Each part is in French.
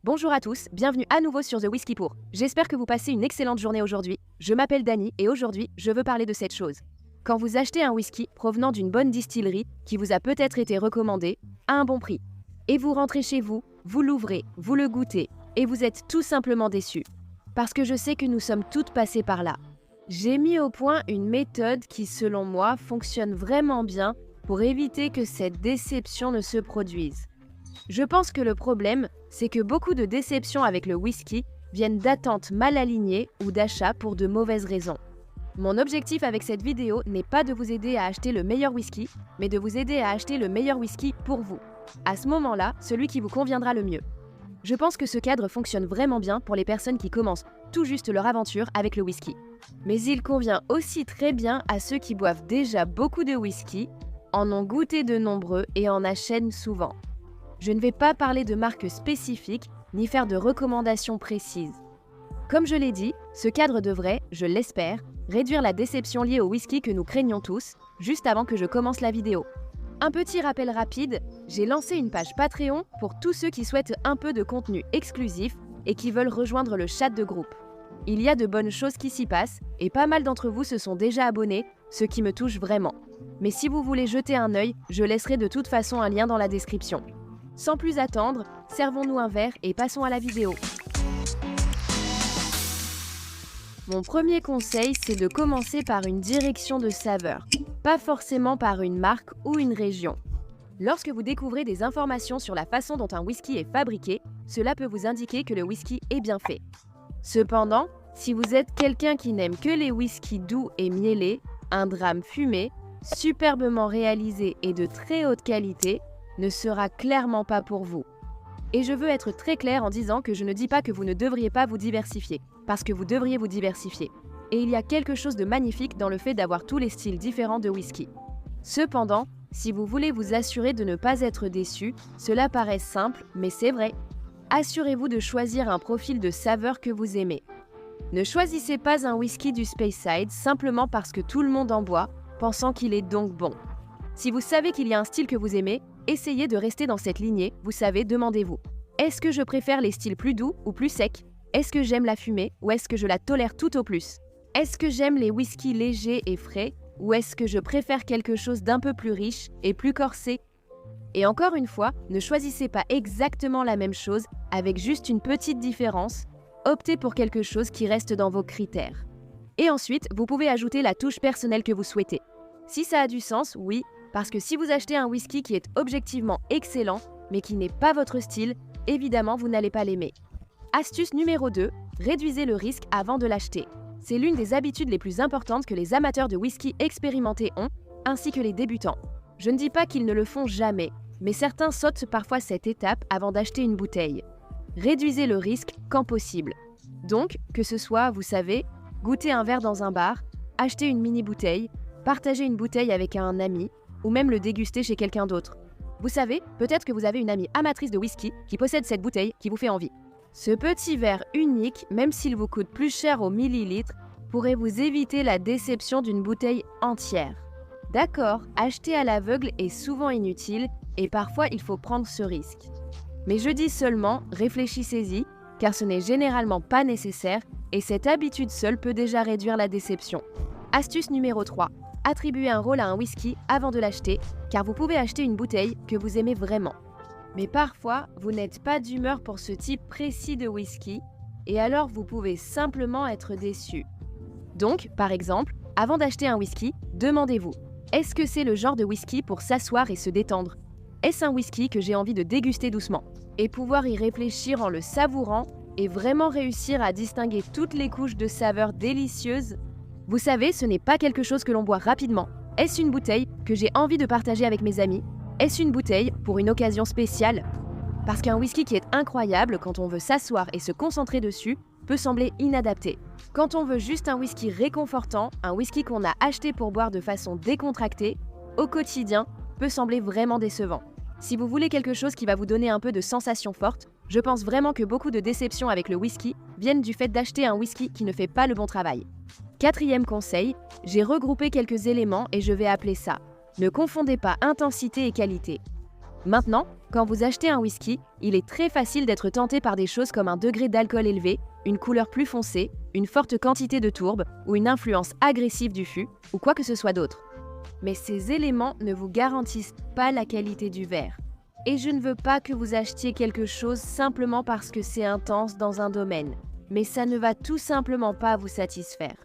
Bonjour à tous, bienvenue à nouveau sur The Whisky Pour. J'espère que vous passez une excellente journée aujourd'hui. Je m'appelle Dani et aujourd'hui, je veux parler de cette chose. Quand vous achetez un whisky provenant d'une bonne distillerie qui vous a peut-être été recommandée à un bon prix, et vous rentrez chez vous, vous l'ouvrez, vous le goûtez, et vous êtes tout simplement déçu. Parce que je sais que nous sommes toutes passées par là. J'ai mis au point une méthode qui, selon moi, fonctionne vraiment bien pour éviter que cette déception ne se produise. Je pense que le problème, c'est que beaucoup de déceptions avec le whisky viennent d'attentes mal alignées ou d'achats pour de mauvaises raisons. Mon objectif avec cette vidéo n'est pas de vous aider à acheter le meilleur whisky, mais de vous aider à acheter le meilleur whisky pour vous. À ce moment-là, celui qui vous conviendra le mieux. Je pense que ce cadre fonctionne vraiment bien pour les personnes qui commencent tout juste leur aventure avec le whisky. Mais il convient aussi très bien à ceux qui boivent déjà beaucoup de whisky, en ont goûté de nombreux et en achètent souvent. Je ne vais pas parler de marques spécifiques ni faire de recommandations précises. Comme je l'ai dit, ce cadre devrait, je l'espère, réduire la déception liée au whisky que nous craignons tous, juste avant que je commence la vidéo. Un petit rappel rapide, j'ai lancé une page Patreon pour tous ceux qui souhaitent un peu de contenu exclusif et qui veulent rejoindre le chat de groupe. Il y a de bonnes choses qui s'y passent et pas mal d'entre vous se sont déjà abonnés, ce qui me touche vraiment. Mais si vous voulez jeter un œil, je laisserai de toute façon un lien dans la description. Sans plus attendre, servons-nous un verre et passons à la vidéo. Mon premier conseil, c'est de commencer par une direction de saveur, pas forcément par une marque ou une région. Lorsque vous découvrez des informations sur la façon dont un whisky est fabriqué, cela peut vous indiquer que le whisky est bien fait. Cependant, si vous êtes quelqu'un qui n'aime que les whiskys doux et miellés, un drame fumé, superbement réalisé et de très haute qualité, ne sera clairement pas pour vous. Et je veux être très clair en disant que je ne dis pas que vous ne devriez pas vous diversifier, parce que vous devriez vous diversifier. Et il y a quelque chose de magnifique dans le fait d'avoir tous les styles différents de whisky. Cependant, si vous voulez vous assurer de ne pas être déçu, cela paraît simple, mais c'est vrai. Assurez-vous de choisir un profil de saveur que vous aimez. Ne choisissez pas un whisky du Speyside simplement parce que tout le monde en boit, pensant qu'il est donc bon. Si vous savez qu'il y a un style que vous aimez, essayez de rester dans cette lignée, vous savez, demandez-vous. Est-ce que je préfère les styles plus doux ou plus secs? Est-ce que j'aime la fumée ou est-ce que je la tolère tout au plus? Est-ce que j'aime les whiskies légers et frais ou est-ce que je préfère quelque chose d'un peu plus riche et plus corsé? Et encore une fois, ne choisissez pas exactement la même chose avec juste une petite différence, optez pour quelque chose qui reste dans vos critères. Et ensuite, vous pouvez ajouter la touche personnelle que vous souhaitez. Si ça a du sens, oui, parce que si vous achetez un whisky qui est objectivement excellent, mais qui n'est pas votre style, évidemment vous n'allez pas l'aimer. Astuce numéro 2, réduisez le risque avant de l'acheter. C'est l'une des habitudes les plus importantes que les amateurs de whisky expérimentés ont, ainsi que les débutants. Je ne dis pas qu'ils ne le font jamais, mais certains sautent parfois cette étape avant d'acheter une bouteille. Réduisez le risque quand possible. Donc, que ce soit, vous savez, goûter un verre dans un bar, acheter une mini-bouteille, partager une bouteille avec un ami, ou même le déguster chez quelqu'un d'autre. Vous savez, peut-être que vous avez une amie amatrice de whisky qui possède cette bouteille qui vous fait envie. Ce petit verre unique, même s'il vous coûte plus cher au millilitre, pourrait vous éviter la déception d'une bouteille entière. D'accord, acheter à l'aveugle est souvent inutile et parfois il faut prendre ce risque. Mais je dis seulement, réfléchissez-y, car ce n'est généralement pas nécessaire et cette habitude seule peut déjà réduire la déception. Astuce numéro 3. Attribuez un rôle à un whisky avant de l'acheter, car vous pouvez acheter une bouteille que vous aimez vraiment. Mais parfois, vous n'êtes pas d'humeur pour ce type précis de whisky, et alors vous pouvez simplement être déçu. Donc, par exemple, avant d'acheter un whisky, demandez-vous, est-ce que c'est le genre de whisky pour s'asseoir et se détendre? Est-ce un whisky que j'ai envie de déguster doucement? Et pouvoir y réfléchir en le savourant et vraiment réussir à distinguer toutes les couches de saveurs délicieuses? Vous savez, ce n'est pas quelque chose que l'on boit rapidement. Est-ce une bouteille que j'ai envie de partager avec mes amis? Est-ce une bouteille pour une occasion spéciale? Parce qu'un whisky qui est incroyable quand on veut s'asseoir et se concentrer dessus peut sembler inadapté. Quand on veut juste un whisky réconfortant, un whisky qu'on a acheté pour boire de façon décontractée, au quotidien, peut sembler vraiment décevant. Si vous voulez quelque chose qui va vous donner un peu de sensations fortes, je pense vraiment que beaucoup de déceptions avec le whisky viennent du fait d'acheter un whisky qui ne fait pas le bon travail. Quatrième conseil, j'ai regroupé quelques éléments et je vais appeler ça. Ne confondez pas intensité et qualité. Maintenant, quand vous achetez un whisky, il est très facile d'être tenté par des choses comme un degré d'alcool élevé, une couleur plus foncée, une forte quantité de tourbe ou une influence agressive du fût, ou quoi que ce soit d'autre. Mais ces éléments ne vous garantissent pas la qualité du verre. Et je ne veux pas que vous achetiez quelque chose simplement parce que c'est intense dans un domaine, mais ça ne va tout simplement pas vous satisfaire.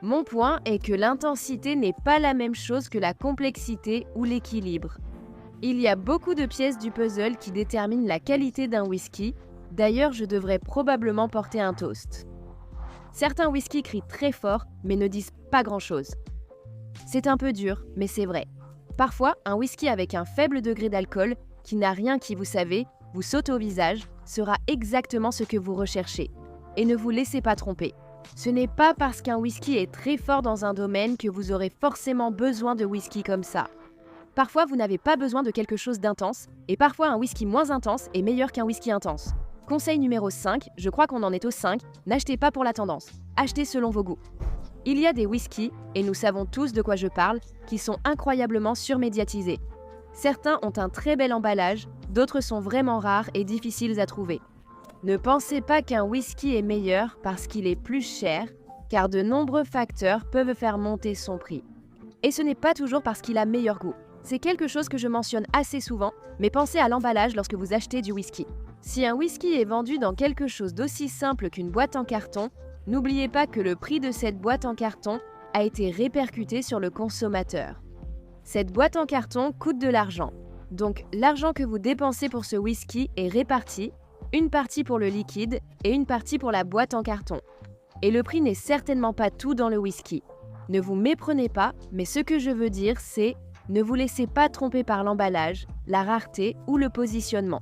Mon point est que l'intensité n'est pas la même chose que la complexité ou l'équilibre. Il y a beaucoup de pièces du puzzle qui déterminent la qualité d'un whisky. D'ailleurs, je devrais probablement porter un toast. Certains whiskys crient très fort, mais ne disent pas grand-chose. C'est un peu dur, mais c'est vrai. Parfois, un whisky avec un faible degré d'alcool, qui n'a rien qui, vous savez, vous saute au visage, sera exactement ce que vous recherchez. Et ne vous laissez pas tromper. Ce n'est pas parce qu'un whisky est très fort dans un domaine que vous aurez forcément besoin de whisky comme ça. Parfois, vous n'avez pas besoin de quelque chose d'intense, et parfois un whisky moins intense est meilleur qu'un whisky intense. Conseil numéro 5, je crois qu'on en est au 5, n'achetez pas pour la tendance, achetez selon vos goûts. Il y a des whiskies, et nous savons tous de quoi je parle, qui sont incroyablement surmédiatisés. Certains ont un très bel emballage, d'autres sont vraiment rares et difficiles à trouver. Ne pensez pas qu'un whisky est meilleur parce qu'il est plus cher, car de nombreux facteurs peuvent faire monter son prix. Et ce n'est pas toujours parce qu'il a meilleur goût. C'est quelque chose que je mentionne assez souvent, mais pensez à l'emballage lorsque vous achetez du whisky. Si un whisky est vendu dans quelque chose d'aussi simple qu'une boîte en carton, n'oubliez pas que le prix de cette boîte en carton a été répercuté sur le consommateur. Cette boîte en carton coûte de l'argent. Donc l'argent que vous dépensez pour ce whisky est réparti, une partie pour le liquide et une partie pour la boîte en carton. Et le prix n'est certainement pas tout dans le whisky. Ne vous méprenez pas, mais ce que je veux dire, c'est ne vous laissez pas tromper par l'emballage, la rareté ou le positionnement.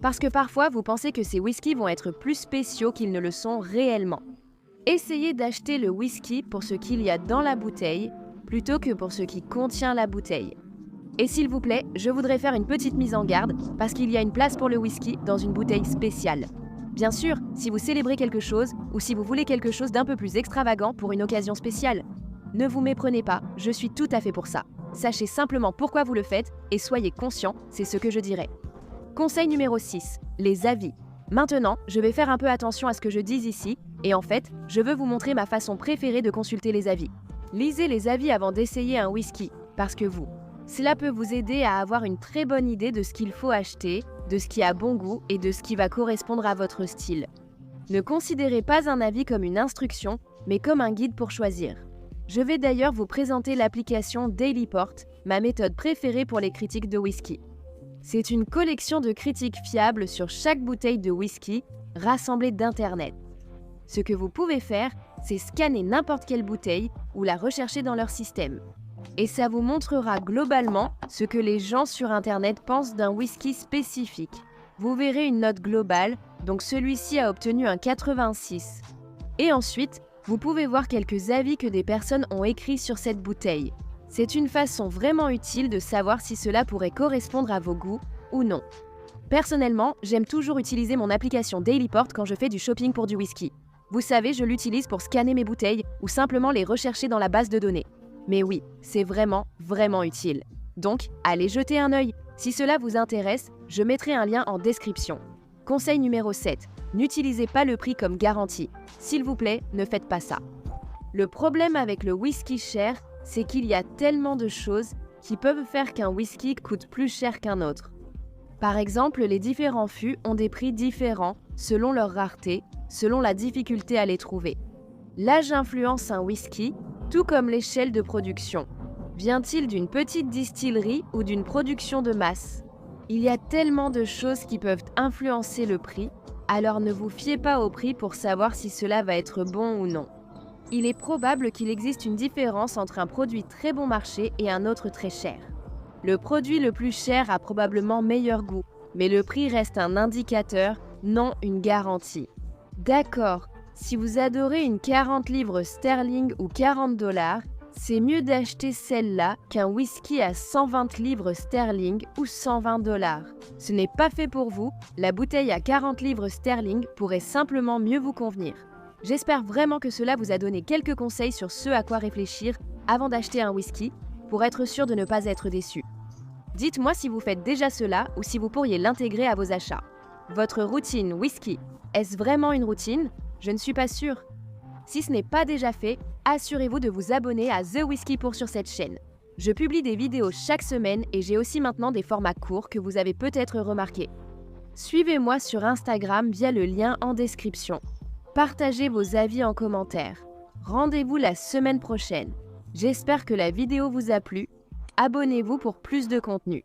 Parce que parfois, vous pensez que ces whiskies vont être plus spéciaux qu'ils ne le sont réellement. Essayez d'acheter le whisky pour ce qu'il y a dans la bouteille, plutôt que pour ce qui contient la bouteille. Et s'il vous plaît, je voudrais faire une petite mise en garde, parce qu'il y a une place pour le whisky dans une bouteille spéciale. Bien sûr, si vous célébrez quelque chose, ou si vous voulez quelque chose d'un peu plus extravagant pour une occasion spéciale. Ne vous méprenez pas, je suis tout à fait pour ça. Sachez simplement pourquoi vous le faites et soyez conscient, c'est ce que je dirais. Conseil numéro 6, les avis. Maintenant, je vais faire un peu attention à ce que je dis ici, et en fait, je veux vous montrer ma façon préférée de consulter les avis. Lisez les avis avant d'essayer un whisky, parce que cela peut vous aider à avoir une très bonne idée de ce qu'il faut acheter, de ce qui a bon goût et de ce qui va correspondre à votre style. Ne considérez pas un avis comme une instruction, mais comme un guide pour choisir. Je vais d'ailleurs vous présenter l'application Dailyport, ma méthode préférée pour les critiques de whisky. C'est une collection de critiques fiables sur chaque bouteille de whisky, rassemblées d'Internet. Ce que vous pouvez faire, c'est scanner n'importe quelle bouteille ou la rechercher dans leur système. Et ça vous montrera globalement ce que les gens sur Internet pensent d'un whisky spécifique. Vous verrez une note globale, donc celui-ci a obtenu un 86. Et ensuite, vous pouvez voir quelques avis que des personnes ont écrits sur cette bouteille. C'est une façon vraiment utile de savoir si cela pourrait correspondre à vos goûts ou non. Personnellement, j'aime toujours utiliser mon application Dailyport quand je fais du shopping pour du whisky. Vous savez, je l'utilise pour scanner mes bouteilles ou simplement les rechercher dans la base de données. Mais oui, c'est vraiment utile. Donc, allez jeter un œil. Si cela vous intéresse, je mettrai un lien en description. Conseil numéro 7. N'utilisez pas le prix comme garantie. S'il vous plaît, ne faites pas ça. Le problème avec le whisky cher, c'est qu'il y a tellement de choses qui peuvent faire qu'un whisky coûte plus cher qu'un autre. Par exemple, les différents fûts ont des prix différents selon leur rareté, selon la difficulté à les trouver. L'âge influence un whisky, tout comme l'échelle de production. Vient-il d'une petite distillerie ou d'une production de masse? Il y a tellement de choses qui peuvent influencer le prix, alors ne vous fiez pas au prix pour savoir si cela va être bon ou non. Il est probable qu'il existe une différence entre un produit très bon marché et un autre très cher. Le produit le plus cher a probablement meilleur goût, mais le prix reste un indicateur, non une garantie. D'accord, si vous adorez une 40 livres sterling ou 40 $, c'est mieux d'acheter celle-là qu'un whisky à 120 livres sterling ou 120 $. Ce n'est pas fait pour vous, la bouteille à 40 livres sterling pourrait simplement mieux vous convenir. J'espère vraiment que cela vous a donné quelques conseils sur ce à quoi réfléchir avant d'acheter un whisky, pour être sûr de ne pas être déçu. Dites-moi si vous faites déjà cela ou si vous pourriez l'intégrer à vos achats. Votre routine whisky, est-ce vraiment une routine? Je ne suis pas sûre. Si ce n'est pas déjà fait, assurez-vous de vous abonner à The Whisky Pour sur cette chaîne. Je publie des vidéos chaque semaine et j'ai aussi maintenant des formats courts que vous avez peut-être remarqués. Suivez-moi sur Instagram via le lien en description. Partagez vos avis en commentaire. Rendez-vous la semaine prochaine. J'espère que la vidéo vous a plu. Abonnez-vous pour plus de contenu.